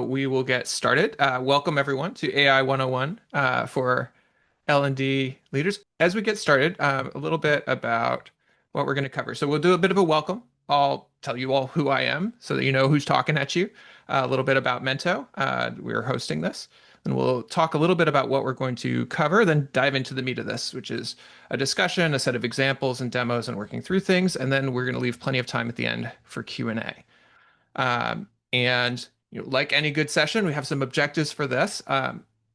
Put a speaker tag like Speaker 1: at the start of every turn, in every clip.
Speaker 1: We will get started. Welcome everyone to AI 101 for L&D leaders. As we get started, a little bit about what we're going to cover. So we'll do a bit of a welcome. I'll tell you all who I am so that you know who's talking at you. A little bit about Mento. We're hosting this. And we'll talk a little bit about what we're going to cover, then dive into the meat of this, which is a discussion, a set of examples and demos and working through things. And then we're going to leave plenty of time at the end for Q&A. And like any good session, we have some objectives for this.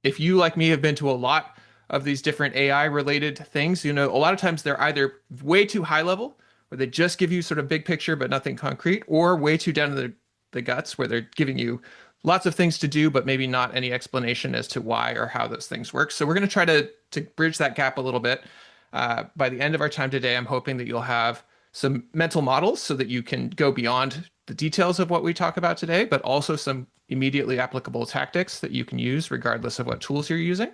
Speaker 1: If you, like me, have been to a lot of these different AI related things, a lot of times they're either way too high level, where they just give you sort of big picture but nothing concrete, or way too down to the guts, where they're giving you lots of things to do, but maybe not any explanation as to why or how those things work. So we're going to try to bridge that gap a little bit. By the end of our time today, I'm hoping that you'll have some mental models so that you can go beyond the details of what we talk about today, but also some immediately applicable tactics that you can use regardless of what tools you're using,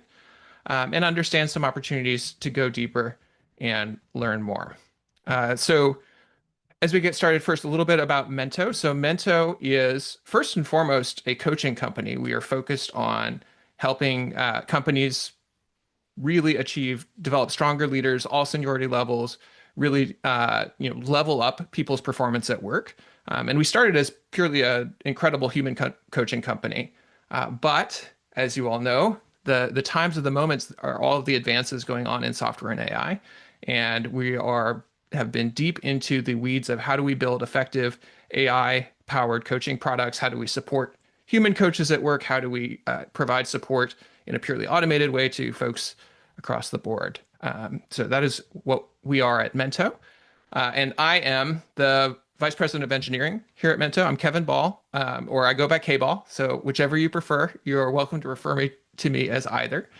Speaker 1: and understand some opportunities to go deeper and learn more. So as we get started, first, a little bit about Mento. So Mento is first and foremost a coaching company. We are focused on helping companies really develop stronger leaders, all seniority levels, really level up people's performance at work. And we started as purely an incredible human coaching company. But as you all know, the times of the moments are all of the advances going on in software and AI. And we have been deep into the weeds of how do we build effective AI-powered coaching products? How do we support human coaches at work? How do we provide support in a purely automated way to folks across the board? So that is what we are at Mento. And I am the Vice President of Engineering here at Mento. I'm Kevin Ball, or I go by K-Ball. So whichever you prefer, you're welcome to refer to me as either.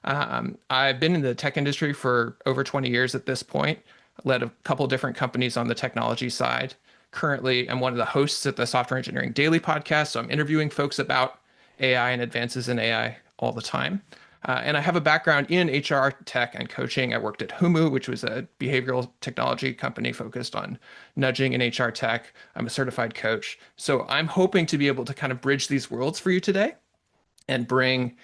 Speaker 1: I've been in the tech industry for over 20 years at this point, led a couple different companies on the technology side. Currently, I'm one of the hosts at the Software Engineering Daily podcast. So I'm interviewing folks about AI and advances in AI all the time. And I have a background in HR, tech, and coaching. I worked at Humu, which was a behavioral technology company focused on nudging in HR tech. I'm a certified coach. So I'm hoping to be able to kind of bridge these worlds for you today and bring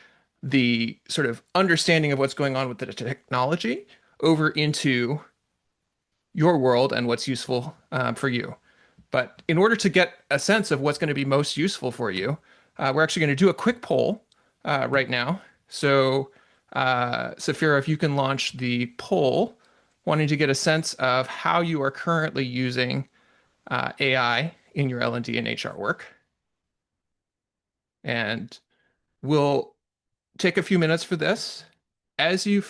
Speaker 1: the sort of understanding of what's going on with the technology over into your world and what's useful for you. But in order to get a sense of what's going to be most useful for you, we're actually going to do a quick poll right now. So, Safira, if you can launch the poll, wanting to get a sense of how you are currently using AI in your L&D and HR work. And we'll take a few minutes for this. As you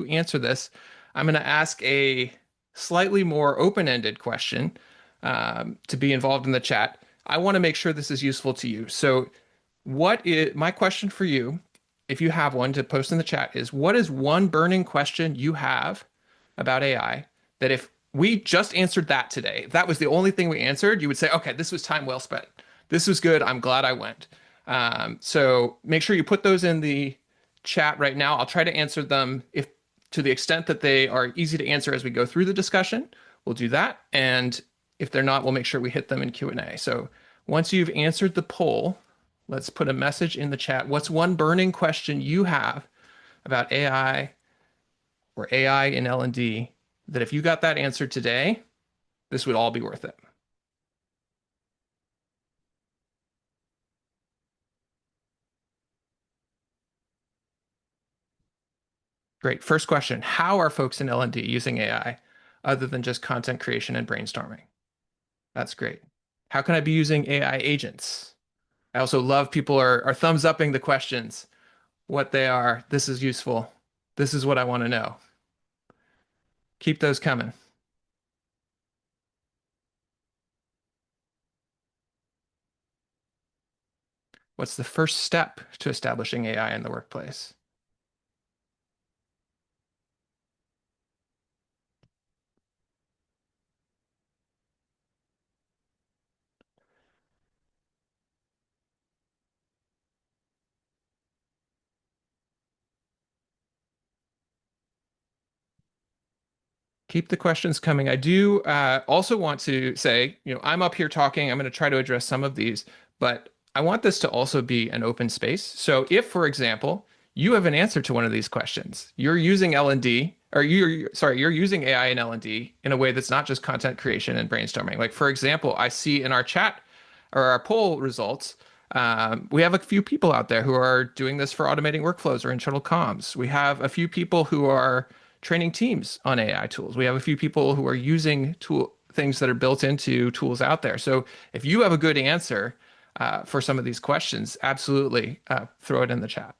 Speaker 1: answer this, I'm going to ask a slightly more open-ended question to be involved in the chat. I want to make sure this is useful to you. So my question for you, if you have one to post in the chat, is what is one burning question you have about AI that if we just answered that today, if that was the only thing we answered, you would say, okay, this was time well spent. This was good. I'm glad I went. So make sure you put those in the chat right now. I'll try to answer them to the extent that they are easy to answer as we go through the discussion. We'll do that. And if they're not, we'll make sure we hit them in Q&A. So once you've answered the poll, let's put a message in the chat. What's one burning question you have about AI or AI in L&D that if you got that answer today, this would all be worth it? Great. First question, how are folks in L&D using AI other than just content creation and brainstorming? That's great. How can I be using AI agents? I also love people are thumbs upping the questions, what they are. This is useful. This is what I want to know. Keep those coming. What's the first step to establishing AI in the workplace? Keep the questions coming. I do also want to say, I'm up here talking. I'm going to try to address some of these, but I want this to also be an open space. So if, for example, you have an answer to one of these questions, you're using L&D, or you're using AI and L&D in a way that's not just content creation and brainstorming. Like, for example, I see in our chat or our poll results, we have a few people out there who are doing this for automating workflows or internal comms. We have a few people who are training teams on AI tools. We have a few people who are using things that are built into tools out there. So if you have a good answer for some of these questions, absolutely throw it in the chat.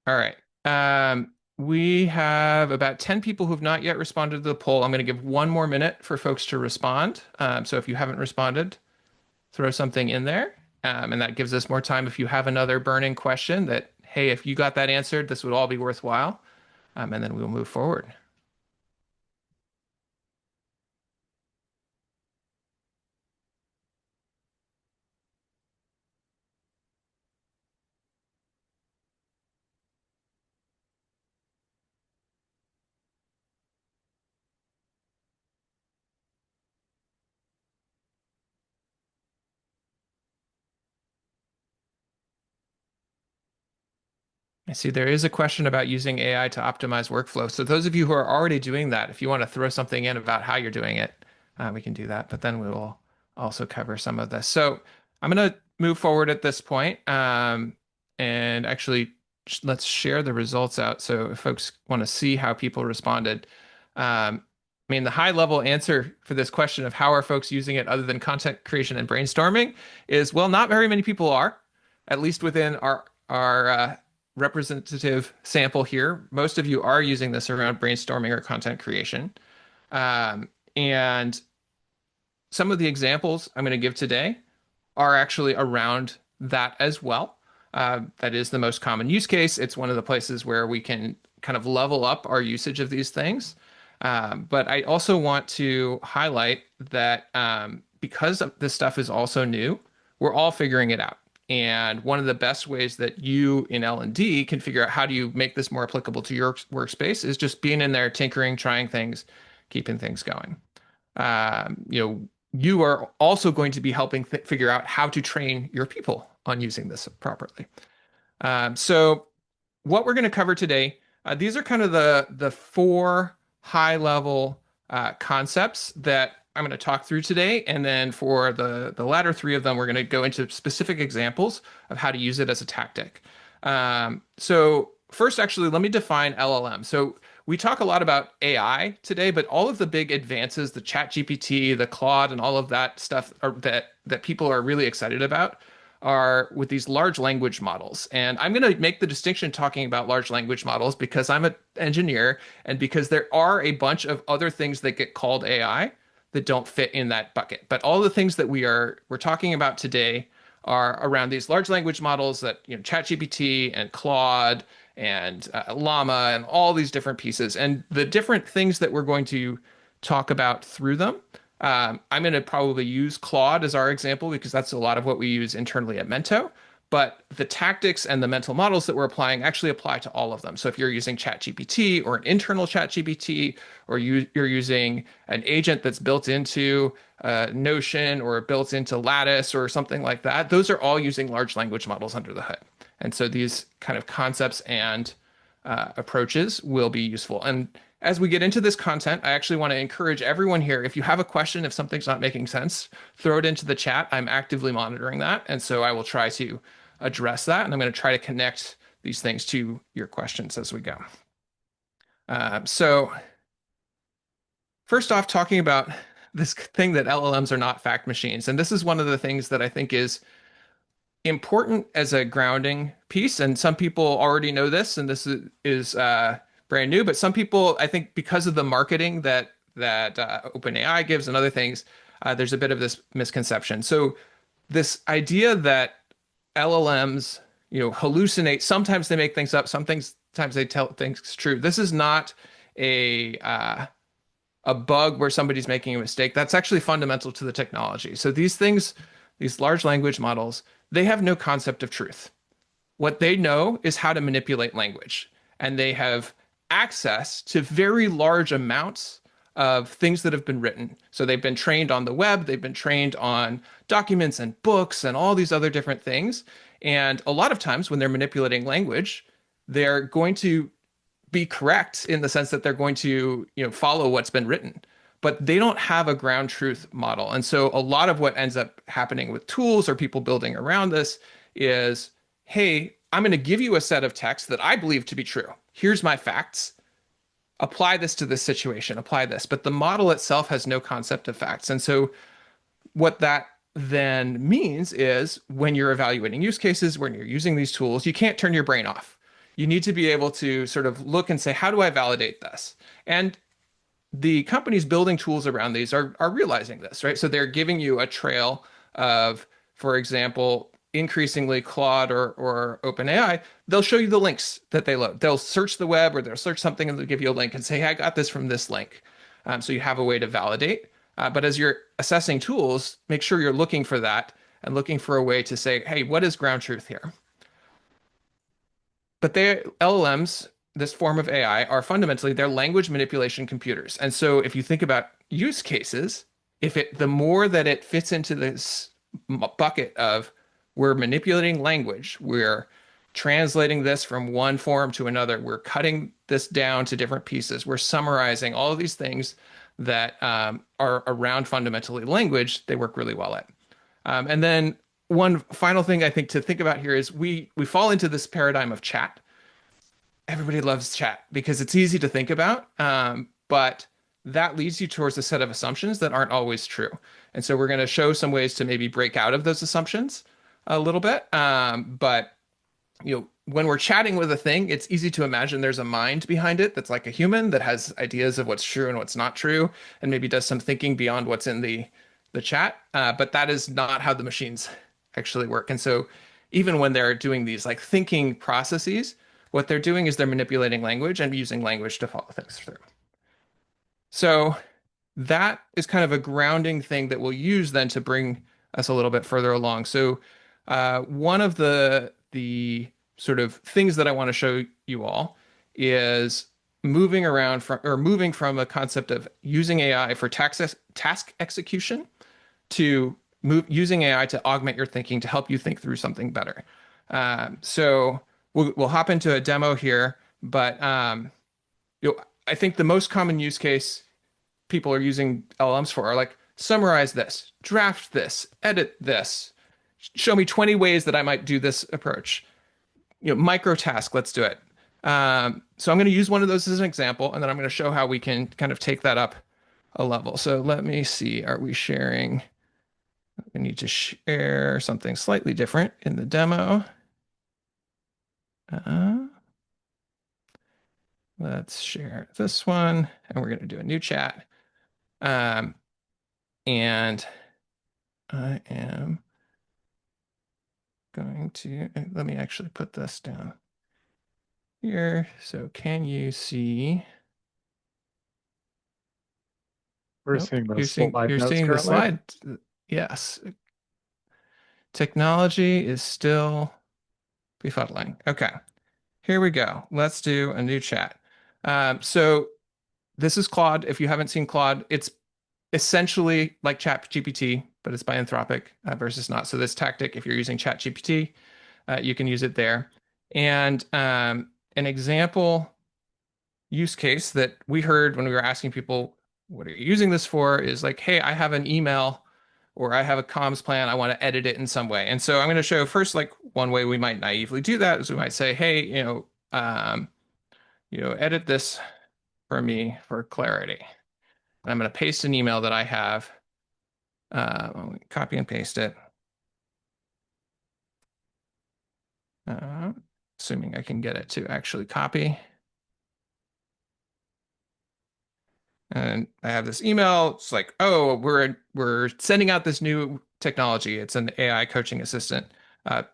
Speaker 1: All right. We have about 10 people who have not yet responded to the poll. I'm going to give one more minute for folks to respond. So if you haven't responded, throw something in there. And that gives us more time if you have another burning question that, hey, if you got that answered, this would all be worthwhile. And then we'll move forward. I see there is a question about using AI to optimize workflow. So those of you who are already doing that, if you want to throw something in about how you're doing it, we can do that. But then we will also cover some of this. So I'm going to move forward at this point, and actually let's share the results out. So if folks want to see how people responded, I mean, the high level answer for this question of how are folks using it other than content creation and brainstorming is, well, not very many people are, at least within our representative sample here. Most of you are using this around brainstorming or content creation. And some of the examples I'm going to give today are actually around that as well. That is the most common use case. It's one of the places where we can kind of level up our usage of these things. But I also want to highlight that because this stuff is also new, we're all figuring it out. And one of the best ways that you in L&D can figure out how do you make this more applicable to your workspace is just being in there, tinkering, trying things, keeping things going. You are also going to be helping figure out how to train your people on using this properly. So what we're going to cover today, these are kind of the four high level concepts that I'm going to talk through today. And then for the latter three of them, we're going to go into specific examples of how to use it as a tactic. So first, actually, let me define LLM. So we talk a lot about AI today, but all of the big advances, the ChatGPT, the Claude, and all of that stuff that people are really excited about are with these large language models. And I'm going to make the distinction talking about large language models because I'm an engineer and because there are a bunch of other things that get called AI that don't fit in that bucket. But all the things that we're talking about today are around these large language models that, ChatGPT and Claude and Llama and all these different pieces and the different things that we're going to talk about through them. I'm going to probably use Claude as our example because that's a lot of what we use internally at Mento. But the tactics and the mental models that we're applying actually apply to all of them. So if you're using ChatGPT or an internal ChatGPT, or you're using an agent that's built into Notion or built into Lattice or something like that, those are all using large language models under the hood. And so these kind of concepts and approaches will be useful. And as we get into this content, I actually want to encourage everyone here, if you have a question, if something's not making sense, throw it into the chat. I'm actively monitoring that. And so I will try to address that. And I'm going to try to connect these things to your questions as we go. So first off, talking about this thing that LLMs are not fact machines. And this is one of the things that I think is important as a grounding piece. And some people already know this, and this is brand new, but some people, I think because of the marketing that OpenAI gives and other things, there's a bit of this misconception. So this idea that LLMs, hallucinate, sometimes they make things up, sometimes they tell things true. This is not a bug where somebody's making a mistake. That's actually fundamental to the technology. So these things, these large language models, they have no concept of truth. What they know is how to manipulate language, and they have access to very large amounts of things that have been written. So they've been trained on the web, they've been trained on documents and books and all these other different things. And a lot of times when they're manipulating language, they're going to be correct in the sense that they're going to, follow what's been written. But they don't have a ground truth model. And so a lot of what ends up happening with tools or people building around this is, hey, I'm going to give you a set of text that I believe to be true. Here's my facts. Apply this to this situation, apply this. But the model itself has no concept of facts. And so what that then means is when you're evaluating use cases, when you're using these tools, you can't turn your brain off. You need to be able to sort of look and say, how do I validate this? And the companies building tools around these are realizing this, right? So they're giving you a trail of, for example, increasingly Claude or OpenAI, they'll show you the links that they load. They'll search the web or they'll search something and they'll give you a link and say, hey, I got this from this link. So you have a way to validate. But as you're assessing tools, make sure you're looking for that and looking for a way to say, hey, what is ground truth here? But they LLMs, this form of AI, are fundamentally they're language manipulation computers. And so if you think about use cases, the more that it fits into this bucket of we're manipulating language, we're translating this from one form to another, we're cutting this down to different pieces, we're summarizing all of these things that are around fundamentally language, they work really well at. And then one final thing I think to think about here is we fall into this paradigm of chat. Everybody loves chat because it's easy to think about, but that leads you towards a set of assumptions that aren't always true. And so we're going to show some ways to maybe break out of those assumptions a little bit. But when we're chatting with a thing, it's easy to imagine there's a mind behind it that's like a human that has ideas of what's true and what's not true, and maybe does some thinking beyond what's in the chat. But that is not how the machines actually work. And so even when they're doing these like thinking processes, what they're doing is they're manipulating language and using language to follow things through. So that is kind of a grounding thing that we'll use then to bring us a little bit further along. So one of the sort of things that I want to show you all is moving from a concept of using AI for task execution to using AI to augment your thinking to help you think through something better. So we'll hop into a demo here, but I think the most common use case people are using LLMs for are like summarize this, draft this, edit this, show me 20 ways that I might do this approach. Micro task, let's do it. So I'm going to use one of those as an example, and then I'm going to show how we can kind of take that up a level. So let me see, are we sharing? We need to share something slightly different in the demo. Let's share this one, and we're going to do a new chat. And I am going to, let me actually put this down here. So can you see?
Speaker 2: We're seeing the slide
Speaker 1: you're
Speaker 2: notes
Speaker 1: seeing the
Speaker 2: currently.
Speaker 1: slide. Yes. Technology is still befuddling. Okay. Here we go. Let's do a new chat. So this is Claude. If you haven't seen Claude, it's essentially like ChatGPT, but it's by Anthropic versus not. So this tactic, if you're using ChatGPT, you can use it there. And an example use case that we heard when we were asking people, what are you using this for? Is like, hey, I have an email or I have a comms plan. I want to edit it in some way. And so I'm going to show first, like one way we might naively do that is we might say, hey, edit this for me for clarity. And I'm going to paste an email that I have. Copy and paste it. Assuming I can get it to actually copy. And I have this email. It's like, oh, we're sending out this new technology. It's an AI coaching assistant.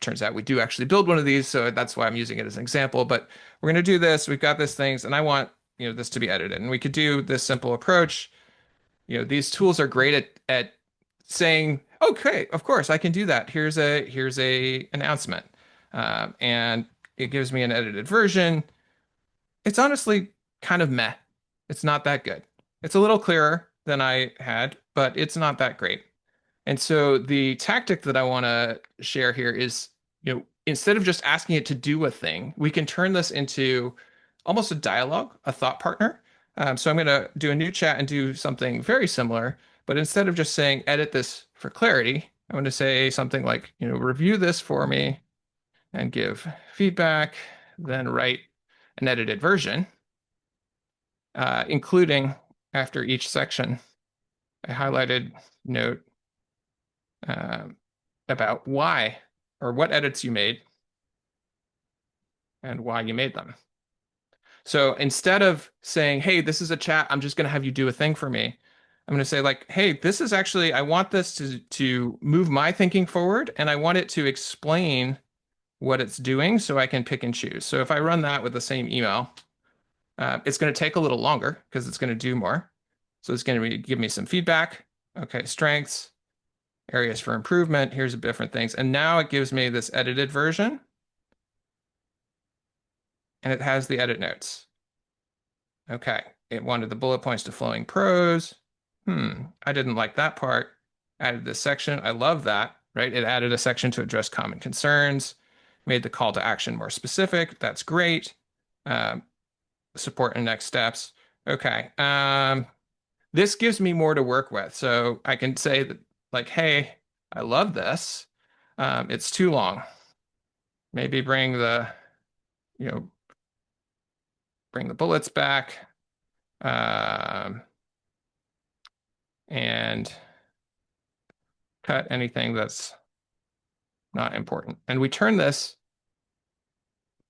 Speaker 1: Turns out we do actually build one of these, so that's why I'm using it as an example. But we're going to do this. We've got this things, and I want this to be edited. And we could do this simple approach. These tools are great at saying, okay, of course I can do that. Here's a announcement. and it gives me an edited version. It's honestly kind of meh. It's not that good. It's a little clearer than I had, but it's not that great. And so the tactic that I want to share here is, instead of just asking it to do a thing, we can turn this into almost a dialogue, a thought partner. So I'm going to do a new chat and do something very similar, but instead of just saying edit this for clarity, I'm going to say something like, review this for me and give feedback, then write an edited version, including after each section, a highlighted note uh, about why or what edits you made and why you made them. So instead of saying, hey, this is a chat, I'm just going to have you do a thing for me, I'm going to say like, hey, this is actually, I want this to move my thinking forward, and I want it to explain what it's doing so I can pick and choose. So if I run that with the same email, it's going to take a little longer because it's going to do more. So it's going to give me some feedback. Okay, strengths, areas for improvement. Here's different things. And now it gives me this edited version. And it has the edit notes. Okay, it wanted the bullet points to flowing prose. I didn't like that part. Added this section. I love that, right? It added a section to address common concerns, made the call to action more specific. That's great. Support and next steps. Okay. This gives me more to work with. So I can say that, like, hey, I love this. It's too long. Maybe bring the, you know, bring the bullets back. And cut anything that's not important. And we turn this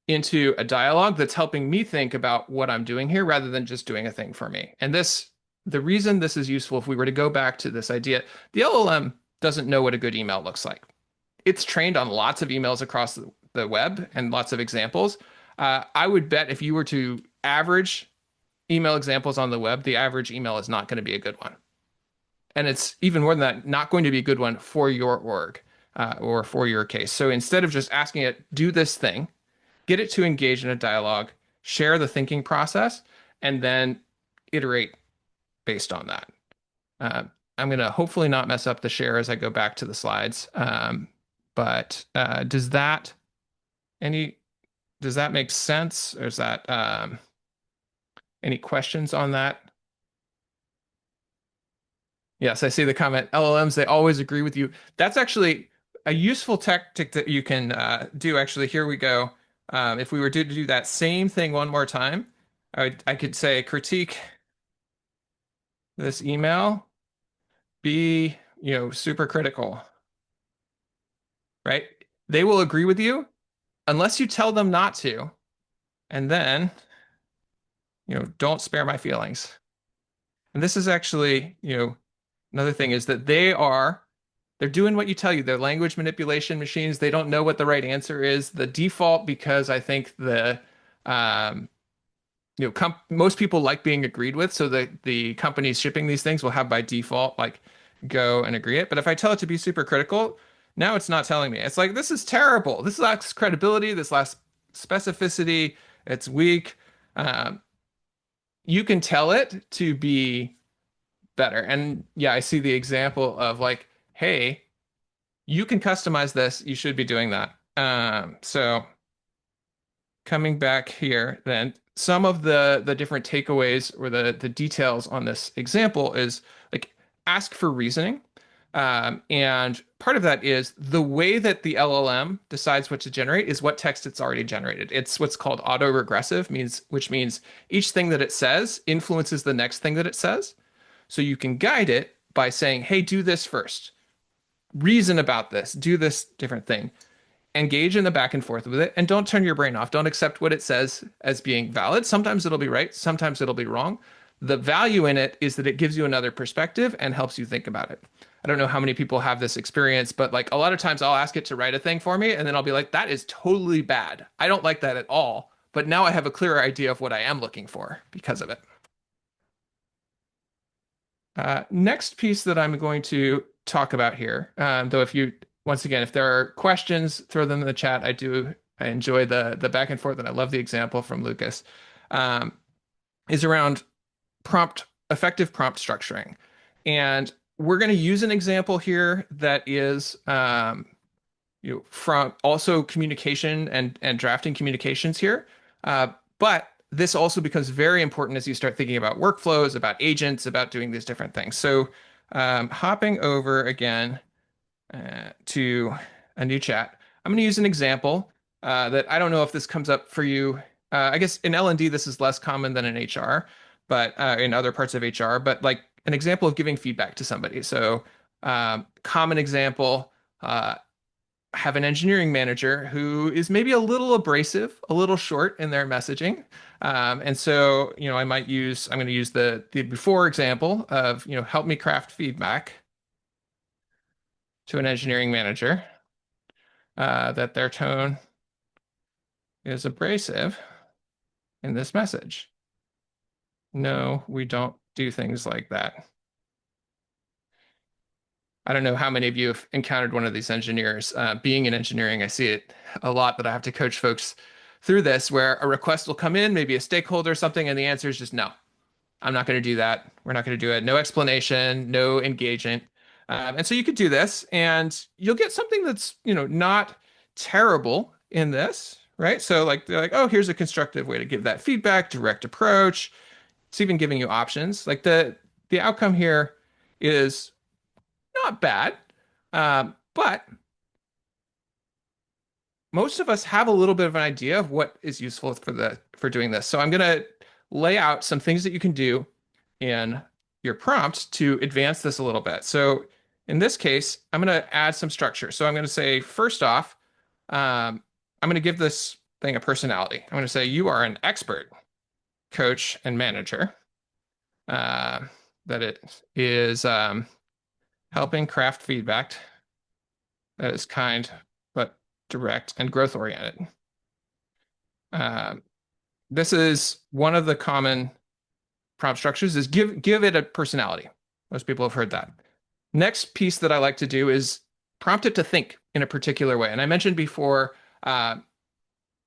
Speaker 1: into a dialogue that's helping me think about what I'm doing here rather than just doing a thing for me. And the reason this is useful, if we were to go back to this idea, the LLM doesn't know what a good email looks like. It's trained on lots of emails across the web and lots of examples. I would bet if you were to average email examples on the web, the average email is not going to be a good one. And it's even more than that, not going to be a good one for your org or for your case. So instead of just asking it, do this thing, get it to engage in a dialogue, share the thinking process, and then iterate based on that. I'm going to hopefully not mess up the share as I go back to the slides. But does that make sense? Or is that any questions on that? Yes, I see the comment. LLMs, they always agree with you. That's actually a useful tactic that you can do. Actually, here we go. If we were to do that same thing one more time, I could say critique this email, be, super critical, right? They will agree with you unless you tell them not to. And then, don't spare my feelings. And this is actually, another thing is that they're doing what you tell you. They're language manipulation machines. They don't know what the right answer is. The default, because I think um, most people like being agreed with, so the companies shipping these things will have by default like go and agree it. But if I tell it to be super critical, now it's not telling me. It's like, this is terrible. This lacks credibility. This lacks specificity. It's weak. You can tell it to be better. And yeah, I see the example of like, hey, you can customize this. You should be doing that. So coming back here, then some of the different takeaways or the details on this example is like ask for reasoning. And part of that is the way that the LLM decides what to generate is what text it's already generated. It's what's called auto-regressive, which means each thing that it says influences the next thing that it says. So you can guide it by saying, hey, do this first. Reason about this. Do this different thing. Engage in the back and forth with it, and don't turn your brain off. Don't accept what it says as being valid. Sometimes it'll be right. Sometimes it'll be wrong. The value in it is that it gives you another perspective and helps you think about it. I don't know how many people have this experience, but like a lot of times I'll ask it to write a thing for me, and then I'll be like, that is totally bad. I don't like that at all. But now I have a clearer idea of what I am looking for because of it. Next piece that I'm going to talk about here, though if you once again, if there are questions, throw them in the chat. I enjoy the back and forth, and I love the example from Lucas. Um, is around effective prompt structuring. And we're going to use an example here that is from also communication and drafting communications here. But this also becomes very important as you start thinking about workflows, about agents, about doing these different things. So hopping over again to a new chat, I'm going to use an example that I don't know if this comes up for you. I guess in L&D, this is less common than in HR, but in other parts of HR, but like an example of giving feedback to somebody. So common example, have an engineering manager who is maybe a little abrasive, a little short in their messaging. And so, I'm going to use the before example of, help me craft feedback to an engineering manager that their tone is abrasive in this message. No, we don't do things like that. I don't know how many of you have encountered one of these engineers. Being in engineering, I see it a lot that I have to coach folks through this, where a request will come in, maybe a stakeholder or something, and the answer is just no. I'm not going to do that. We're not going to do it. No explanation, no engagement. And so you could do this, and you'll get something that's, not terrible in this, right? So like they're like, oh, here's a constructive way to give that feedback, direct approach. It's even giving you options. Like the outcome here is not bad, but most of us have a little bit of an idea of what is useful for doing this. So I'm going to lay out some things that you can do in your prompt to advance this a little bit. So in this case, I'm going to add some structure. So I'm going to say, first off, I'm going to give this thing a personality. I'm going to say you are an expert coach and manager. That it is helping craft feedback that is kind but direct and growth oriented. This is one of the common prompt structures is give it a personality. Most people have heard that. Next piece that I like to do is prompt it to think in a particular way. And I mentioned before,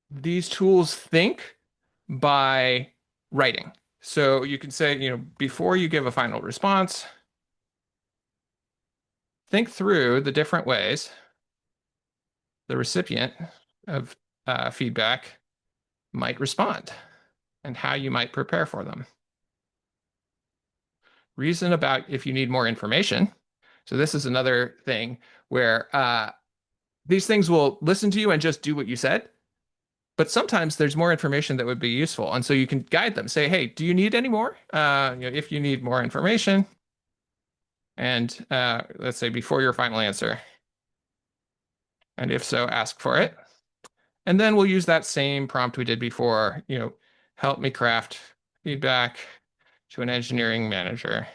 Speaker 1: these tools think by writing. So you can say, before you give a final response, think through the different ways the recipient of feedback might respond and how you might prepare for them. Reason about if you need more information. So this is another thing where these things will listen to you and just do what you said. But sometimes there's more information that would be useful. And so you can guide them, say, hey, do you need any more? If you need more information, and let's say before your final answer. And if so, ask for it. And then we'll use that same prompt we did before, help me craft feedback to an engineering manager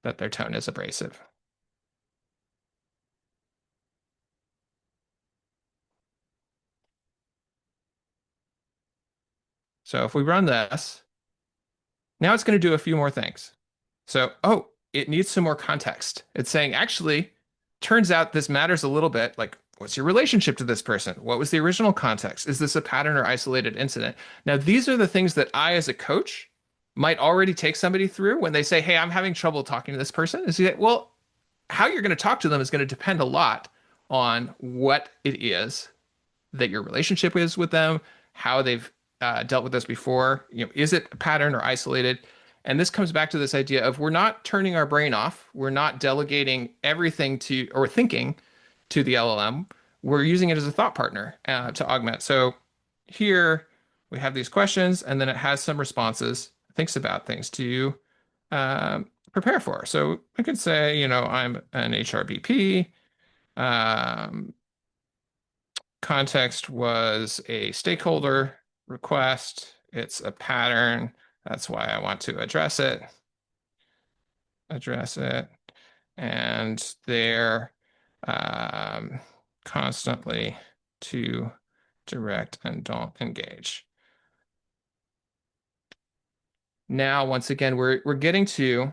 Speaker 1: that their tone is abrasive. So if we run this, now it's going to do a few more things. So, oh, it needs some more context. It's saying, actually, turns out this matters a little bit. Like, what's your relationship to this person? What was the original context? Is this a pattern or isolated incident? Now, these are the things that I, as a coach, might already take somebody through when they say, hey, I'm having trouble talking to this person. Is that, well, how you're going to talk to them is going to depend a lot on what it is that your relationship is with them, how they've dealt with this before. Is it a pattern or isolated? And this comes back to this idea of we're not turning our brain off. We're not delegating everything to or thinking to the LLM. We're using it as a thought partner to augment. So here we have these questions, and then it has some responses, thinks about things to prepare for. So I could say, I'm an HRBP. Context was a stakeholder request. It's a pattern. That's why I want to address it. And they're constantly too direct and don't engage. Now, once again, we're getting to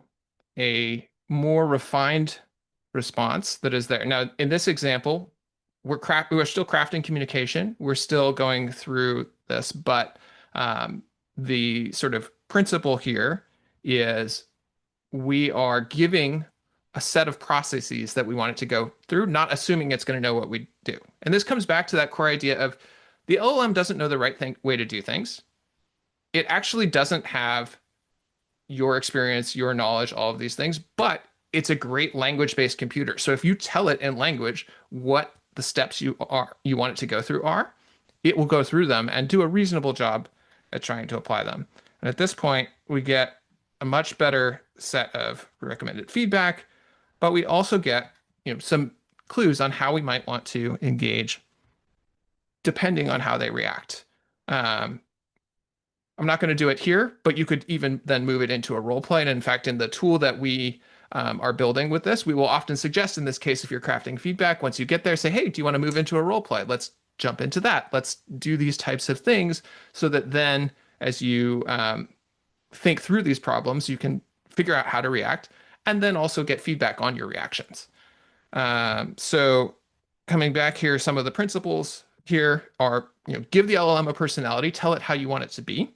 Speaker 1: a more refined response that is there. Now, in this example, we're still crafting communication. We're still going through this, but the sort of principle here is we are giving a set of processes that we want it to go through, not assuming it's going to know what we do. And this comes back to that core idea of the LLM doesn't know the way to do things. It actually doesn't have your experience, your knowledge, all of these things, but it's a great language-based computer. So if you tell it in language what the steps you want it to go through are, it will go through them and do a reasonable job at trying to apply them. And at this point, we get a much better set of recommended feedback, but we also get, some clues on how we might want to engage depending on how they react. I'm not going to do it here, but you could even then move it into a role play. And in fact, in the tool that we are building with this, we will often suggest in this case, if you're crafting feedback, once you get there, say, hey, do you want to move into a role play? Let's jump into that. Let's do these types of things so that then as you think through these problems, you can figure out how to react and then also get feedback on your reactions. So coming back here, some of the principles here are, give the LLM a personality, tell it how you want it to be,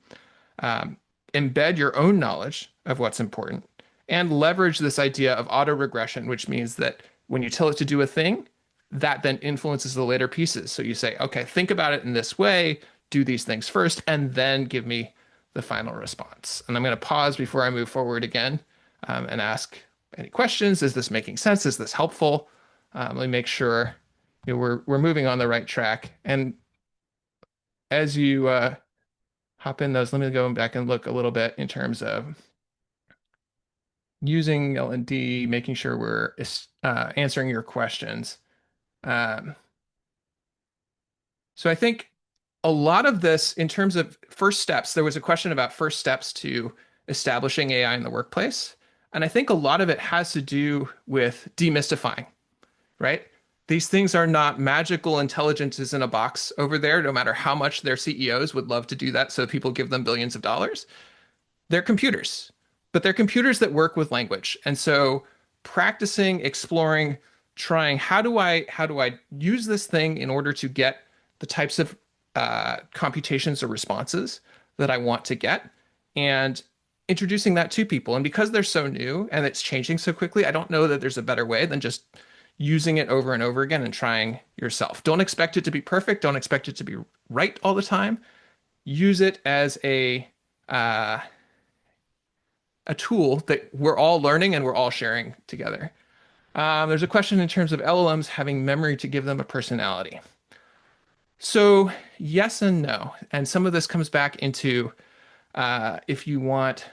Speaker 1: embed your own knowledge of what's important, and leverage this idea of auto regression, which means that when you tell it to do a thing, that then influences the later pieces. So you say, okay, think about it in this way, do these things first, and then give me the final response. And I'm going to pause before I move forward again and ask any questions. Is this making sense? Is this helpful? Let me make sure we're moving on the right track. And as you hop in those, let me go back and look a little bit in terms of using L&D, making sure we're answering your questions. So I think a lot of this, in terms of first steps, there was a question about first steps to establishing AI in the workplace. And I think a lot of it has to do with demystifying, right? These things are not magical intelligences in a box over there, no matter how much their CEOs would love to do that so people give them billions of dollars. They're computers, but they're computers that work with language. And so practicing, exploring, trying, how do I use this thing in order to get the types of computations or responses that I want to get, and introducing that to people. And because they're so new and it's changing so quickly, I don't know that there's a better way than just using it over and over again and trying yourself. Don't expect it to be perfect. Don't expect it to be right all the time. Use it as a tool that we're all learning and we're all sharing together. There's a question in terms of LLMs having memory to give them a personality. So yes and no. And some of this comes back into if you want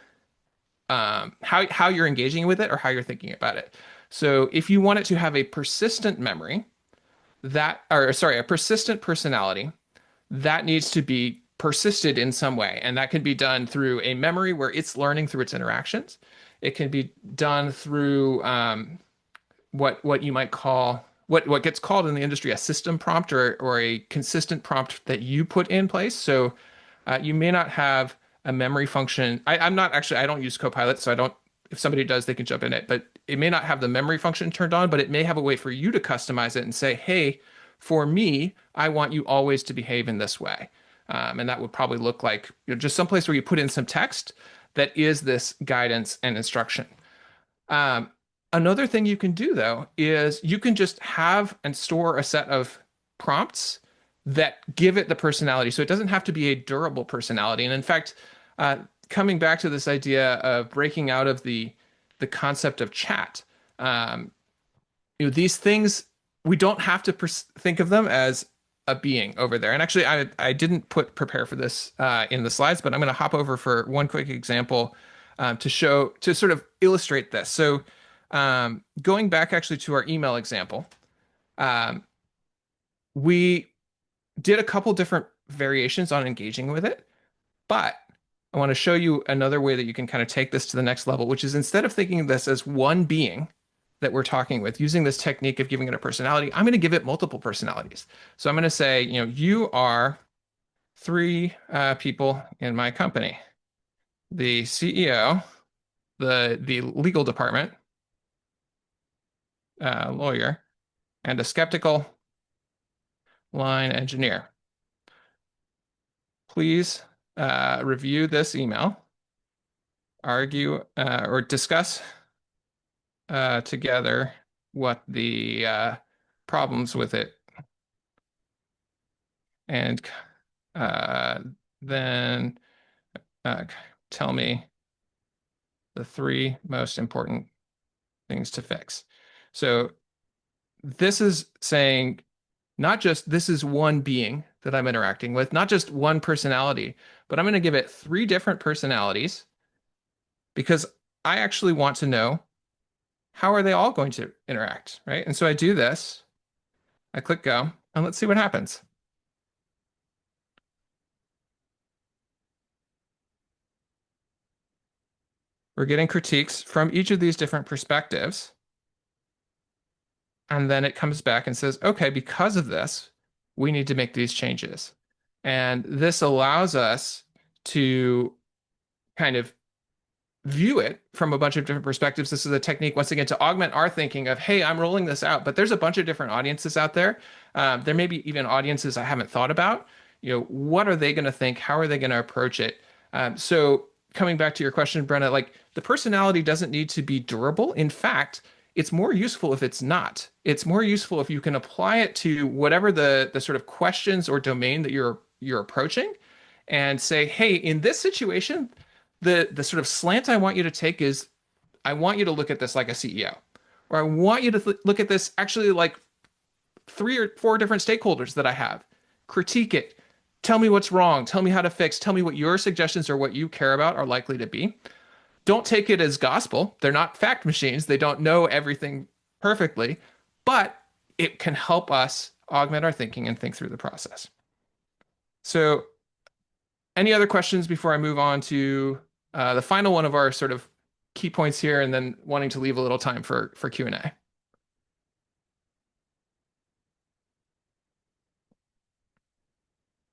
Speaker 1: how you're engaging with it or how you're thinking about it. So if you want it to have a persistent memory, a persistent personality, that needs to be persisted in some way. And that can be done through a memory where it's learning through its interactions. It can be done through what you might call what gets called in the industry a system prompt or a consistent prompt that you put in place. So you may not have a memory function. I'm not actually, I don't use Copilot, so I don't, if somebody does, they can jump in it, but it may not have the memory function turned on, but it may have a way for you to customize it and say, hey, for me, I want you always to behave in this way. And that would probably look like just someplace where you put in some text that is this guidance and instruction. Another thing you can do, though, is you can just have and store a set of prompts that give it the personality. So it doesn't have to be a durable personality. And in fact, coming back to this idea of breaking out of the concept of chat, these things, we don't have to think of them as a being over there. And actually, I didn't prepare for this in the slides, but I'm going to hop over for one quick example to sort of illustrate this. So going back actually to our email example, we did a couple different variations on engaging with it, but I want to show you another way that you can kind of take this to the next level, which is instead of thinking of this as one being that we're talking with, using this technique of giving it a personality, I'm going to give it multiple personalities. So I'm going to say, you are 3 people in my company: the CEO, the legal department, lawyer, and a skeptical line engineer. Please review this email, argue or discuss together what the problems with it, and uh, then uh, tell me the three most important things to fix. So this is saying not just this is one being that I'm interacting with, not just one personality, but I'm going to give it three different personalities because I actually want to know how are they all going to interact, right? And so I do this, I click go, and let's see what happens. We're getting critiques from each of these different perspectives. And then it comes back and says, okay, because of this, we need to make these changes. And this allows us to kind of view it from a bunch of different perspectives. This is a technique, once again, to augment our thinking of, hey, I'm rolling this out, but there's a bunch of different audiences out there. There may be even audiences I haven't thought about. What are they going to think? How are they going to approach it? So coming back to your question, Brenna, like the personality doesn't need to be durable. In fact, it's more useful if it's not. It's more useful if you can apply it to whatever the sort of questions or domain that you're approaching and say, hey, in this situation, the sort of slant I want you to take is I want you to look at this like a CEO, or I want you to look at this actually like three or four different stakeholders that I have. Critique it. Tell me what's wrong. Tell me how to fix. Tell me what your suggestions or what you care about are likely to be. Don't take it as gospel. They're not fact machines. They don't know everything perfectly, but it can help us augment our thinking and think through the process. So, any other questions before I move on to the final one of our sort of key points here, and then wanting to leave a little time for Q&A?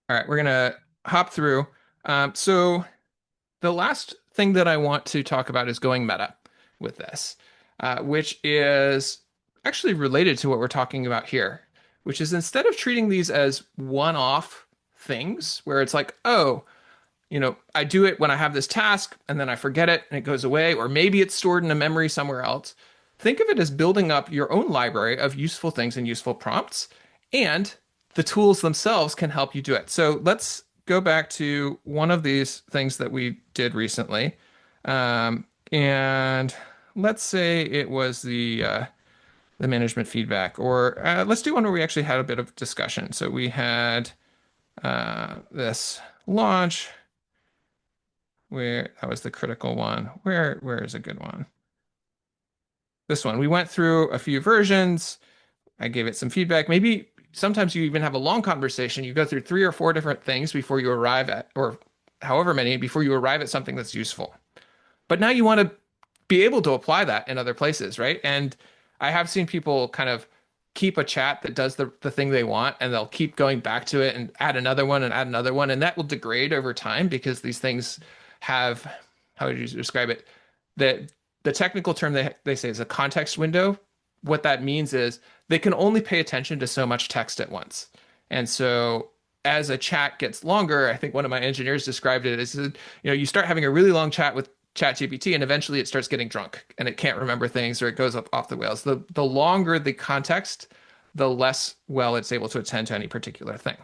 Speaker 1: All right, we're gonna hop through. So the last thing that I want to talk about is going meta with this, which is actually related to what we're talking about here, which is instead of treating these as one-off things where it's like, oh, I do it when I have this task and then I forget it and it goes away, or maybe it's stored in a memory somewhere else. Think of it as building up your own library of useful things and useful prompts, and the tools themselves can help you do it. So let's go back to one of these things that we did recently. And let's say it was the management feedback, or let's do one where we actually had a bit of discussion. So we had this launch where that was the critical one. Where is a good one? This one. We went through a few versions. I gave it some feedback. Maybe sometimes you even have a long conversation. You go through three or four different things before you arrive at, or however many, before you arrive at something that's useful. But now you want to be able to apply that in other places, right? And I have seen people kind of keep a chat that does the thing they want, and they'll keep going back to it and add another one and add another one. And that will degrade over time because these things have, how would you describe it? The technical term they say is a context window. What that means is they can only pay attention to so much text at once. And so as a chat gets longer, I think one of my engineers described it as, you start having a really long chat with ChatGPT and eventually it starts getting drunk and it can't remember things or it goes up off the rails. The longer the context, the less well it's able to attend to any particular thing.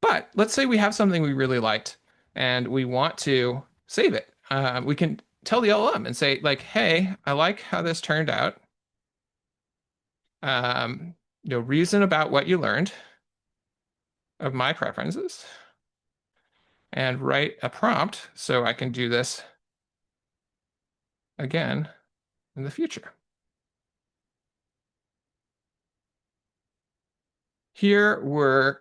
Speaker 1: But let's say we have something we really liked and we want to save it. We can tell the LLM and say like, hey, I like how this turned out. Reason about what you learned of my preferences and write a prompt so I can do this again in the future. Here we're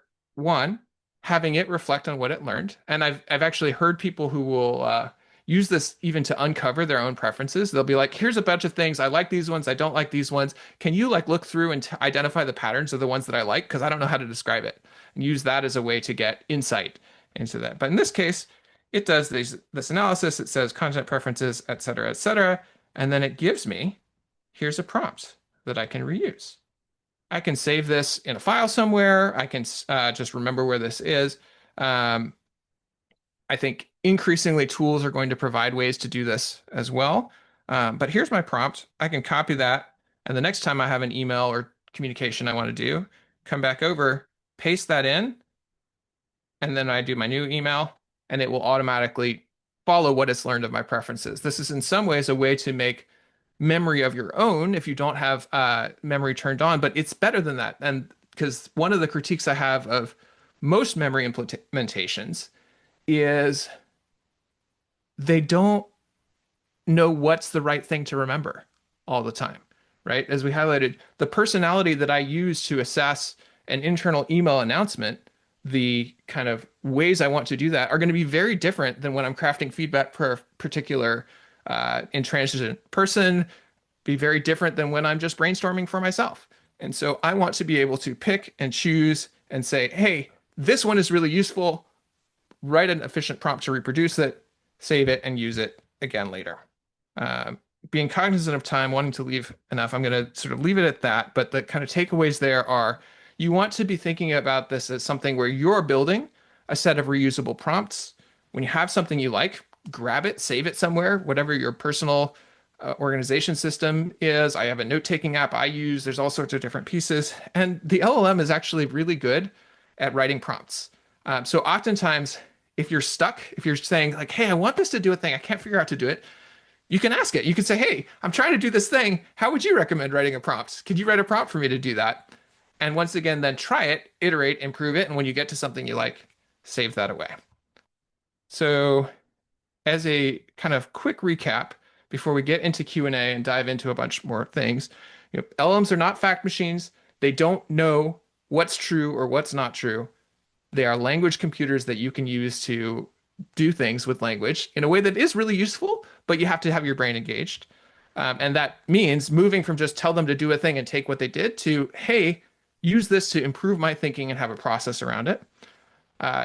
Speaker 1: having it reflect on what it learned. And I've actually heard people who will use this even to uncover their own preferences. They'll be like, here's a bunch of things. I like these ones. I don't like these ones. Can you like look through and identify the patterns of the ones that I like? Because I don't know how to describe it. And use that as a way to get insight into that. But in this case, it does this analysis. It says content preferences, et cetera, et cetera. And then it gives me, here's a prompt. that I can reuse. I can save this in a file somewhere. I can just remember where this is. Um, I think increasingly tools are going to provide ways to do this as well. But here's my prompt. I can copy that. And the next time I have an email or communication I want to do, come back over, paste that in, and then I do my new email, and it will automatically follow what it's learned of my preferences. This is in some ways a way to make memory of your own if you don't have memory turned on, but it's better than that. And because one of the critiques I have of most memory implementations is they don't know what's the right thing to remember all the time, right? As we highlighted, the personality that I use to assess an internal email announcement, the kind of ways I want to do that are going to be very different than when I'm crafting feedback for a particular intransigent person, be very different than when I'm just brainstorming for myself. And so I want to be able to pick and choose and say, hey, this one is really useful. Write an efficient prompt to reproduce it, save it, and use it again later. Uh, Being cognizant of time, wanting to leave enough, I'm going to sort of leave it at that. But the kind of takeaways there are you want to be thinking about this as something where you're building a set of reusable prompts. When you have something you like, grab it, save it somewhere, whatever your personal organization system is. I have a note-taking app I use. There's all sorts of different pieces. And the LLM is actually really good at writing prompts. So oftentimes, if you're stuck, if you're saying like, hey, I want this to do a thing, I can't figure out to do it, you can ask it. You can say, hey, I'm trying to do this thing. How would you recommend writing a prompt? Could you write a prompt for me to do that? And once again, then try it, iterate, improve it. And when you get to something you like, save that away. So as a kind of quick recap, before we get into Q&A and dive into a bunch more things, LLMs are not fact machines. They don't know what's true or what's not true. They are language computers that you can use to do things with language in a way that is really useful, but you have to have your brain engaged. And that means moving from just tell them to do a thing and take what they did to, hey, use this to improve my thinking and have a process around it.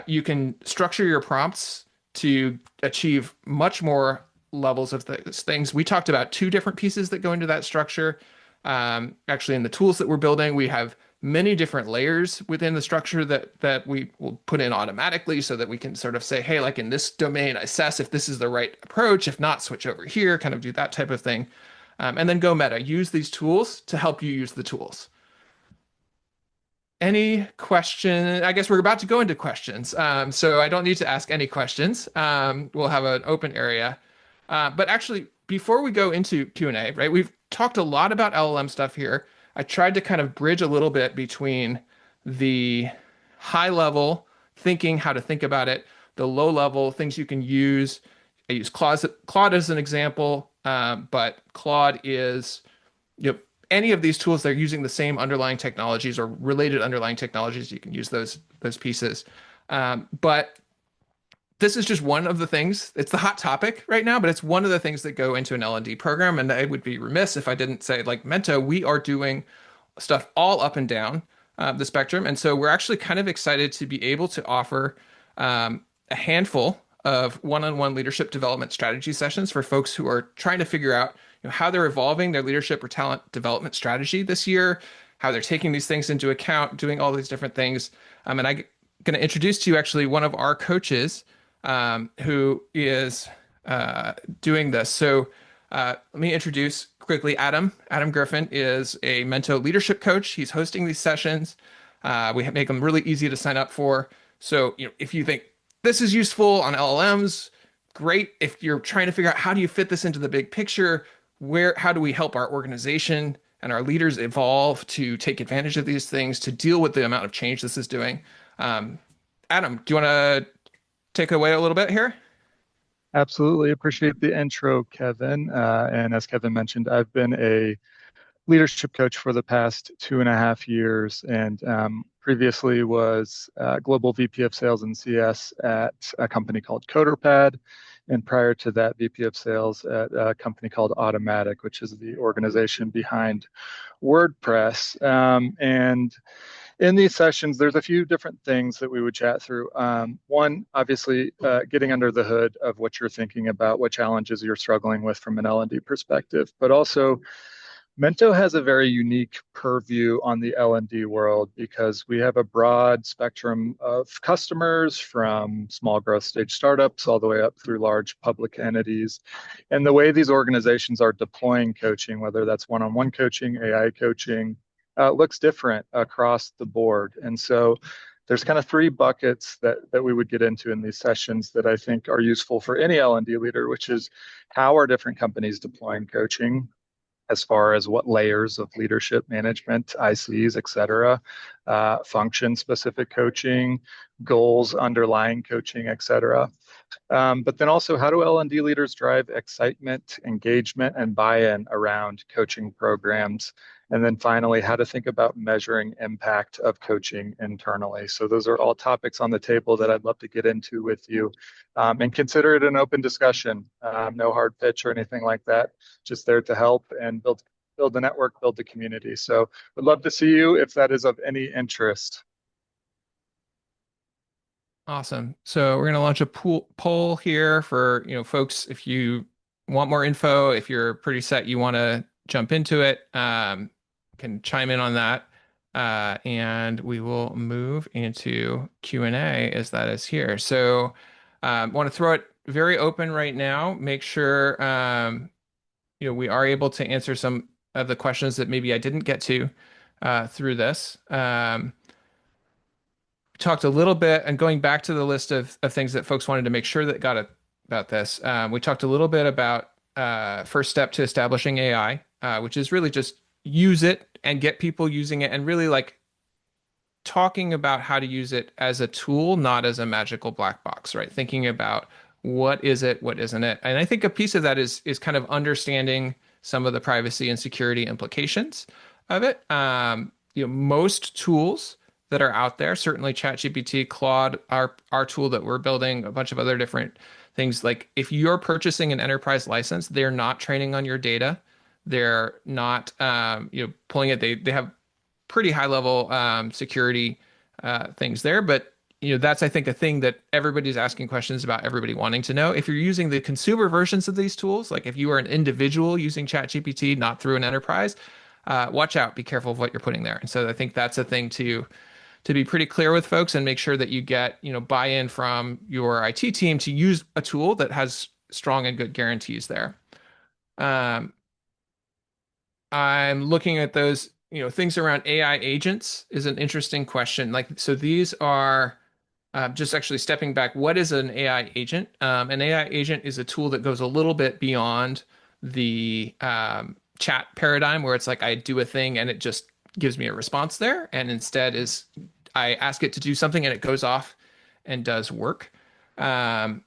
Speaker 1: You can structure your prompts to achieve much more levels of things. We talked about two different pieces that go into that structure. Actually, in the tools that we're building, we have many different layers within the structure that we will put in automatically so that we can sort of say, hey, like in this domain, assess if this is the right approach. If not, switch over here, kind of do that type of thing. And then go meta, use these tools to help you use the tools. Any question? I guess we're about to go into questions. So I don't need to ask any questions. We'll have an open area. But actually, before we go into Q&A, right, we've talked a lot about LLM stuff here. I tried to kind of bridge a little bit between the high level thinking, how to think about it, the low level things you can use. I use Claude as an example, but Claude is, any of these tools, they're using the same underlying technologies or related underlying technologies. You can use those pieces. But this is just one of the things. It's the hot topic right now, but it's one of the things that go into an L&D program. And I would be remiss if I didn't say, like Mento, we are doing stuff all up and down the spectrum. And so we're actually kind of excited to be able to offer a handful of one-on-one leadership development strategy sessions for folks who are trying to figure out how they're evolving their leadership or talent development strategy this year, how they're taking these things into account, doing all these different things. And I'm going to introduce to you actually one of our coaches who is doing this. So let me introduce quickly Adam. Adam Griffin is a Mento leadership coach. He's hosting these sessions. We make them really easy to sign up for. So if you think this is useful on LLMs, great. If you're trying to figure out how do you fit this into the big picture, how do we help our organization and our leaders evolve to take advantage of these things, to deal with the amount of change this is doing? Adam, do you want to take away a little bit here?
Speaker 2: Absolutely. Appreciate the intro, Kevin. And as Kevin mentioned, I've been a leadership coach for the past 2.5 years, and previously was Global VP of Sales and CS at a company called CoderPad. And prior to that, VP of Sales at a company called Automatic, which is the organization behind WordPress. And in these sessions, there's a few different things that we would chat through. One, obviously, getting under the hood of what you're thinking about, what challenges you're struggling with from an L&D perspective, but also Mento has a very unique purview on the L&D world because we have a broad spectrum of customers from small growth stage startups all the way up through large public entities. And the way these organizations are deploying coaching, whether that's one-on-one coaching, AI coaching, looks different across the board. And so there's kind of three buckets that we would get into in these sessions that I think are useful for any L&D leader, which is how are different companies deploying coaching? As far as what layers of leadership management, ICs, et cetera, function specific coaching, goals underlying coaching, et cetera. But then also, how do L&D leaders drive excitement, engagement, and buy-in around coaching programs? And then finally, how to think about measuring impact of coaching internally. So those are all topics on the table that I'd love to get into with you, and consider it an open discussion. No hard pitch or anything like that. Just there to help and build the network, build the community. So would love to see you if that is of any interest.
Speaker 1: Awesome. So we're going to launch a poll here for, folks, if you want more info, if you're pretty set, you want to jump into it, can chime in on that. And we will move into Q&A as that is here. So want to throw it very open right now. Make sure, we are able to answer some of the questions that maybe I didn't get to through this. Talked a little bit, and going back to the list of things that folks wanted to make sure that got about this, we talked a little bit about first step to establishing AI, which is really just use it and get people using it and really like talking about how to use it as a tool, not as a magical black box, right? Thinking about what is it, what isn't it. And I think a piece of that is kind of understanding some of the privacy and security implications of it. Most tools that are out there, certainly ChatGPT, Claude, our tool that we're building, a bunch of other different things. Like if you're purchasing an enterprise license, they're not training on your data. They're not, pulling it. They have pretty high level security things there, but that's I think a thing that everybody's asking questions about, everybody wanting to know. If you're using the consumer versions of these tools, like if you are an individual using ChatGPT, not through an enterprise, watch out, be careful of what you're putting there. And so I think that's a thing to be pretty clear with folks and make sure that you get buy-in from your IT team to use a tool that has strong and good guarantees there. Um, I'm looking at those, things around AI agents is an interesting question. Like, so these are just actually stepping back. What is an AI agent? An AI agent is a tool that goes a little bit beyond the chat paradigm where it's like I do a thing and it just gives me a response there. And instead is I ask it to do something and it goes off and does work. Um,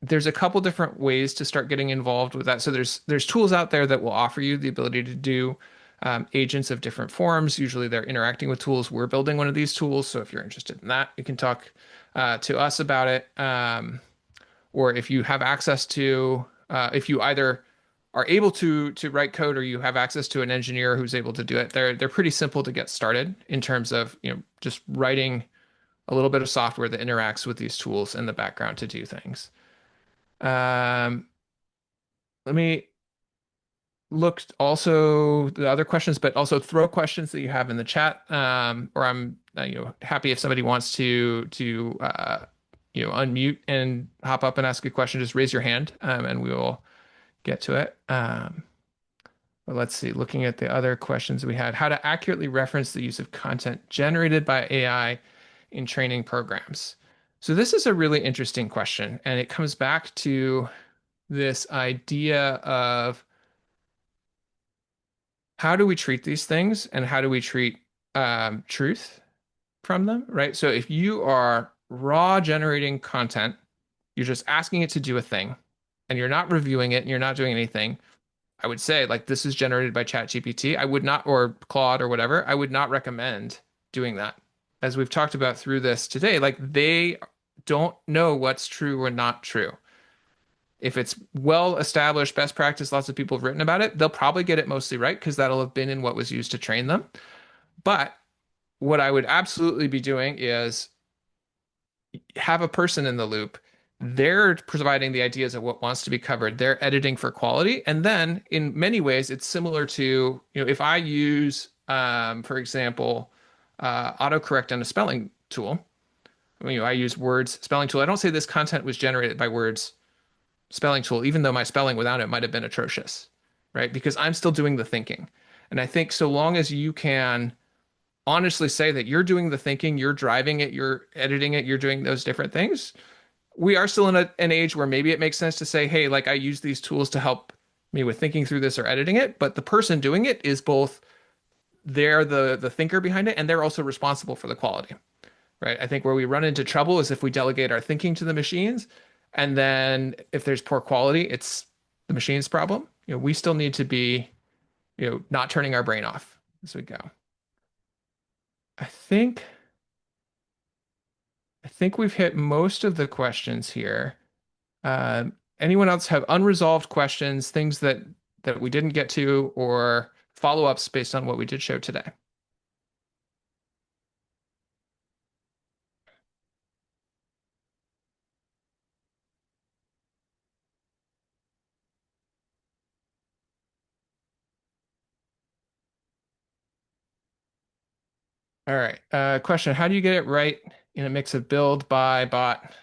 Speaker 1: there's a couple different ways to start getting involved with that. So there's tools out there that will offer you the ability to do agents of different forms. Usually they're interacting with tools. We're building one of these tools. So if you're interested in that, you can talk to us about it. Or if you have access to, if you either are able to write code or you have access to an engineer who's able to do it, they're pretty simple to get started in terms of just writing a little bit of software that interacts with these tools in the background to do things. Um, Let me look also the other questions, but also throw questions that you have in the chat. Or I'm happy if somebody wants to unmute and hop up and ask a question. Just raise your hand, and we will get to it. But let's see. Looking at the other questions we had, how to accurately reference the use of content generated by AI in training programs. So this is a really interesting question, and it comes back to this idea of how do we treat these things and how do we treat truth from them, right? So if you are raw generating content, you're just asking it to do a thing and you're not reviewing it and you're not doing anything, I would say like this is generated by ChatGPT. I would not, or Claude or whatever, I would not recommend doing that. As we've talked about through this today, like they don't know what's true or not true. If it's well established best practice, lots of people have written about it, they'll probably get it mostly right because that'll have been in what was used to train them. But what I would absolutely be doing is have a person in the loop They're providing the ideas of what wants to be covered. They're editing for quality. And then in many ways, it's similar to, if I use, for example, autocorrect on a spelling tool, I use words spelling tool. I don't say this content was generated by words spelling tool, even though my spelling without it might have been atrocious, right? Because I'm still doing the thinking. And I think so long as you can honestly say that you're doing the thinking, you're driving it, you're editing it, you're doing those different things, we are still in an age where maybe it makes sense to say, hey, like I use these tools to help me with thinking through this or editing it, but the person doing it is both they're the thinker behind it and they're also responsible for the quality, right? I think where we run into trouble is if we delegate our thinking to the machines, and then if there's poor quality, it's the machine's problem. We still need to be, not turning our brain off as we go. I think I think we've hit most of the questions here. Uh, Anyone else have unresolved questions, things that we didn't get to, or follow-ups based on what we did show today? All right. Question: how do you get it right in a mix of build, buy, bot?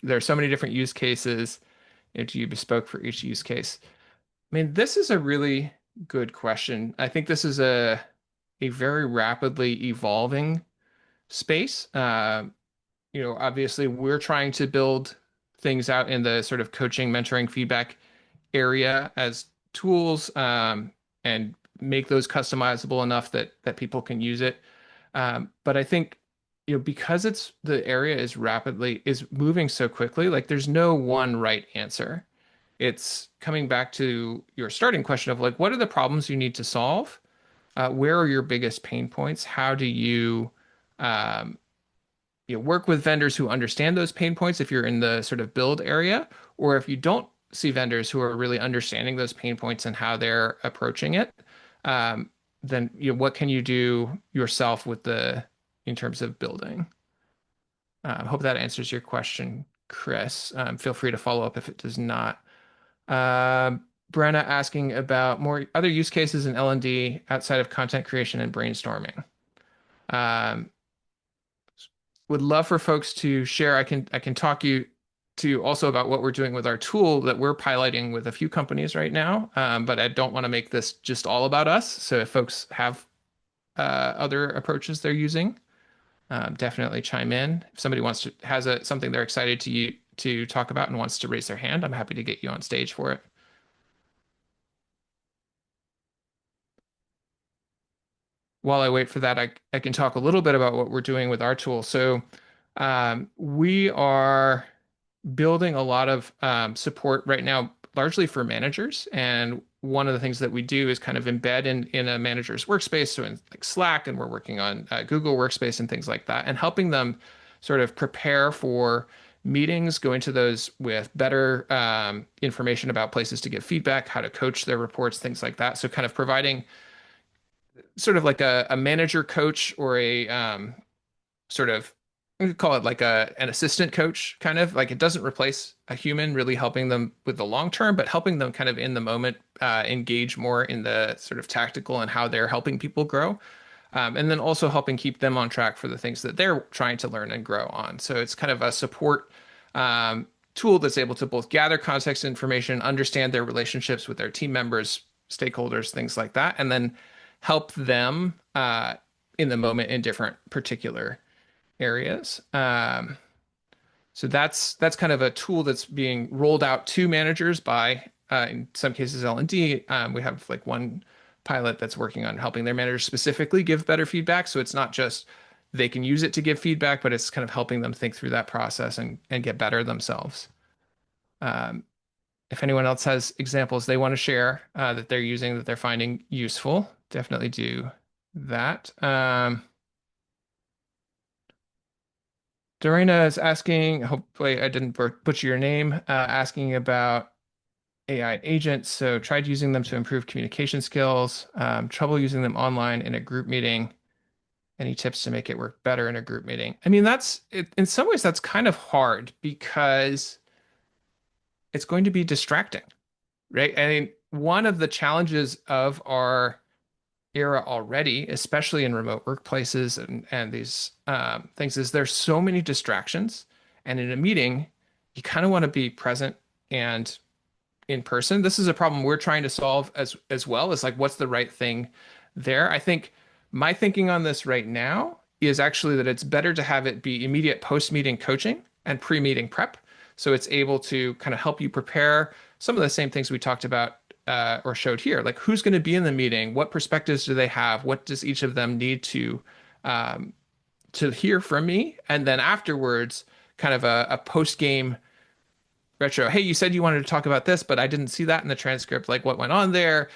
Speaker 1: There are so many different use cases. Do you bespoke for each use case? I mean, this is a really good question. I think this is a very rapidly evolving space. Obviously we're trying to build things out in the sort of coaching, mentoring, feedback area as tools, and make those customizable enough that people can use it. But I think, because the area is moving so quickly, like there's no one right answer. It's coming back to your starting question of like, what are the problems you need to solve? Where are your biggest pain points? How do um, work with vendors who understand those pain points if you're in the sort of build area, or if you don't see vendors who are really understanding those pain points and how they're approaching it, um, then what can you do yourself in terms of building? I hope that answers your question, Chris. Feel free to follow up if it does not. Brenna asking about more other use cases in L&D outside of content creation and brainstorming. Um, would love for folks to share. I can talk you to also about what we're doing with our tool that we're piloting with a few companies right now. But I don't want to make this just all about us. So if folks have other approaches they're using, definitely chime in. If somebody has something they're excited to talk about and wants to raise their hand, I'm happy to get you on stage for it. While I wait for that, I can talk a little bit about what we're doing with our tool. So we are building a lot of support right now, largely for managers. And one of the things that we do is kind of embed in a manager's workspace, so in like Slack, and we're working on Google Workspace and things like that, and helping them sort of prepare for meetings, go into those with better information about places to give feedback, how to coach their reports, things like that. So kind of providing sort of like a manager coach or a sort of we could call it like an assistant coach, kind of like it doesn't replace a human, really helping them with the long term, but helping them kind of in the moment engage more in the sort of tactical and how they're helping people grow. And then also helping keep them on track for the things that they're trying to learn and grow on. So it's kind of a support tool that's able to both gather context information, understand their relationships with their team members, stakeholders, things like that, and then help them in the moment in different particular areas. So that's kind of a tool that's being rolled out to managers by, in some cases, L&D. We have like one pilot that's working on helping their managers specifically give better feedback. So it's not just they can use it to give feedback, but it's kind of helping them think through that process and get better themselves. Um, if anyone else has examples they want to share that they're using that they're finding useful, definitely do that. Dorena is asking, hopefully I didn't butcher your name, asking about AI agents. So tried using them to improve communication skills, trouble using them online in a group meeting. Any tips to make it work better in a group meeting? I mean, in some ways, that's kind of hard because it's going to be distracting, right? I mean, one of the challenges of our era already, especially in remote workplaces and these things, is there's so many distractions. And in a meeting, you kind of want to be present and in person. This is a problem we're trying to solve as well. Is like, what's the right thing there? I think my thinking on this right now is actually that it's better to have it be immediate post-meeting coaching and pre-meeting prep. So it's able to kind of help you prepare some of the same things we talked about or showed here, like who's going to be in the meeting, what perspectives do they have, what does each of them need um, to hear from me, and then afterwards, kind of a post-game retro. Hey, you said you wanted to talk about this, but I didn't see that in the transcript. Like what went on there?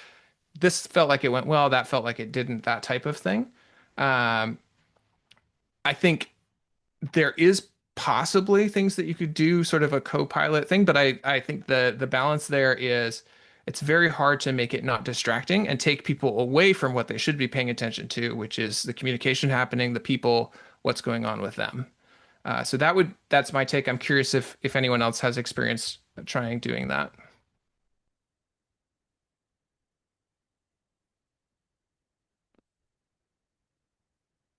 Speaker 1: This felt like it went well. That felt like it didn't. That type of thing. Um, I think there is possibly things that you could do, sort of a co-pilot thing, but I think the balance there is it's very hard to make it not distracting and take people away from what they should be paying attention to, which is the communication happening, the people, what's going on with them. So that's my take. I'm curious if anyone else has experience trying doing that.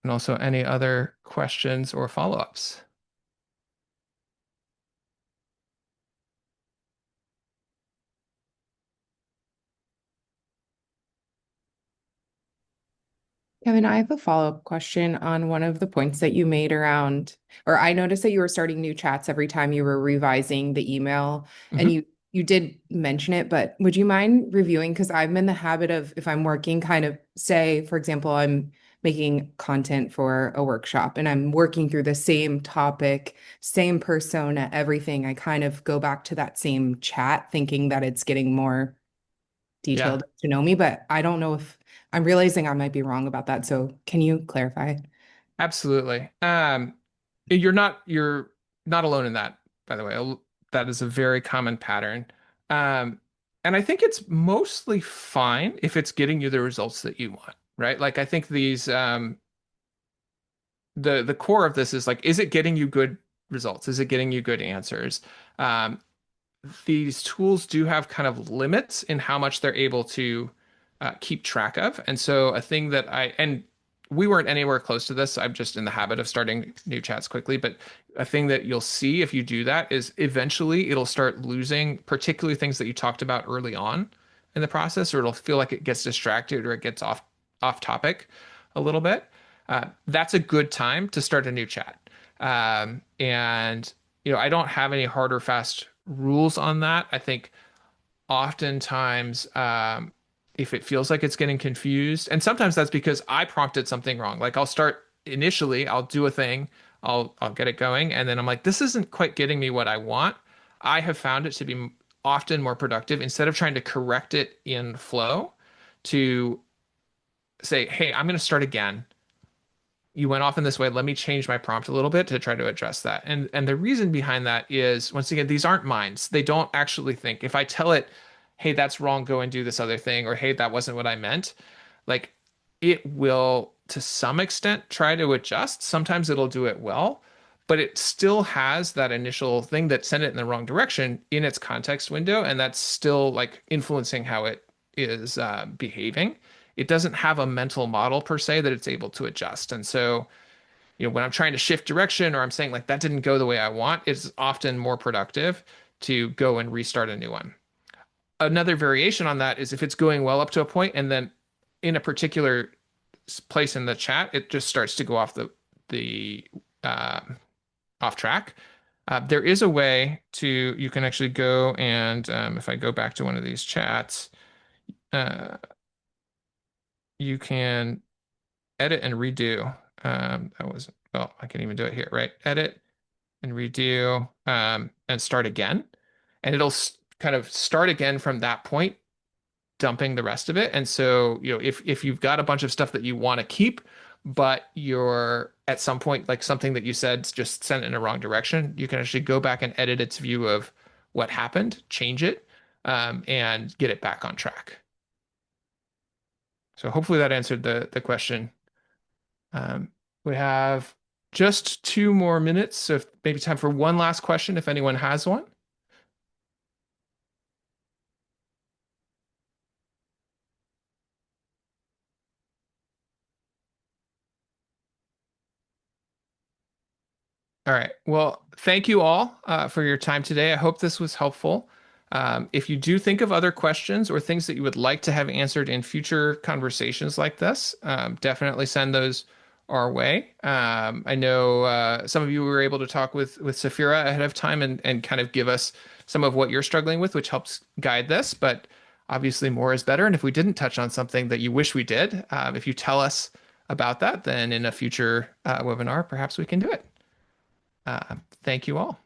Speaker 1: And also any other questions or follow-ups.
Speaker 3: Kevin, I have a follow-up question on one of the points that you made around, or I noticed that you were starting new chats every time you were revising the email, and
Speaker 1: Hmm.
Speaker 3: you did mention it, but would you mind reviewing? Because I'm in the habit of, if I'm working, kind of say, for example, I'm making content for a workshop and I'm working through the same topic, same persona, everything. I kind of go back to that same chat thinking that it's getting more
Speaker 1: Yeah.
Speaker 3: detailed to know me, but I don't know if I'm realizing I might be wrong about that. So can you clarify?
Speaker 1: Absolutely. You're not alone in that, by the way. That is a very common pattern. Um, and I think it's mostly fine if it's getting you the results that you want, right? Like I think these the core of this is like, is it getting you good results? Is it getting you good answers? Um, these tools do have kind of limits in how much they're able to keep track of. And so a thing that and we weren't anywhere close to this. I'm just in the habit of starting new chats quickly. But a thing that you'll see if you do that is eventually it'll start losing, particularly things that you talked about early on in the process, or it'll feel like it gets distracted or it gets off topic a little bit. That's a good time to start a new chat. And I don't have any hard or fast rules on that. I think oftentimes, if it feels like it's getting confused, and sometimes that's because I prompted something wrong. Like I'll start initially, I'll do a thing, I'll get it going, and then I'm like, this isn't quite getting me what I want. I have found it to be often more productive instead of trying to correct it in flow to say, hey, I'm going to start again. You went off in this way. Let me change my prompt a little bit to try to address that. And the reason behind that is, once again, these aren't minds. They don't actually think. If I tell it, hey, that's wrong, go and do this other thing, or hey, that wasn't what I meant, like it will to some extent try to adjust. Sometimes it'll do it well, but it still has that initial thing that sent it in the wrong direction in its context window, and that's still like influencing how it is behaving. It doesn't have a mental model per se that it's able to adjust. And so, when I'm trying to shift direction or I'm saying like that didn't go the way I want, it's often more productive to go and restart a new one. Another variation on that is if it's going well up to a point and then in a particular place in the chat, it just starts to go off the uh, off track. There is a way to you can actually go and if I go back to one of these chats, uh, you can edit and redo. That was, well, I can even do it here, right? Edit and redo and start again. And it'll kind of start again from that point, dumping the rest of it. And so, if you've got a bunch of stuff that you want to keep, but you're at some point, like something that you said just sent in a wrong direction, you can actually go back and edit its view of what happened, change it, and get it back on track. So hopefully that answered the question. Um, we have just 2 more minutes, so maybe time for one last question if anyone has one. All right. Well, thank you all for your time today. I hope this was helpful. If you do think of other questions or things that you would like to have answered in future conversations like this, definitely send those our way. I know some of you were able to talk with Safira ahead of time and kind of give us some of what you're struggling with, which helps guide this. But obviously, more is better. And if we didn't touch on something that you wish we did, if you tell us about that, then in a future webinar, perhaps we can do it. Thank you all.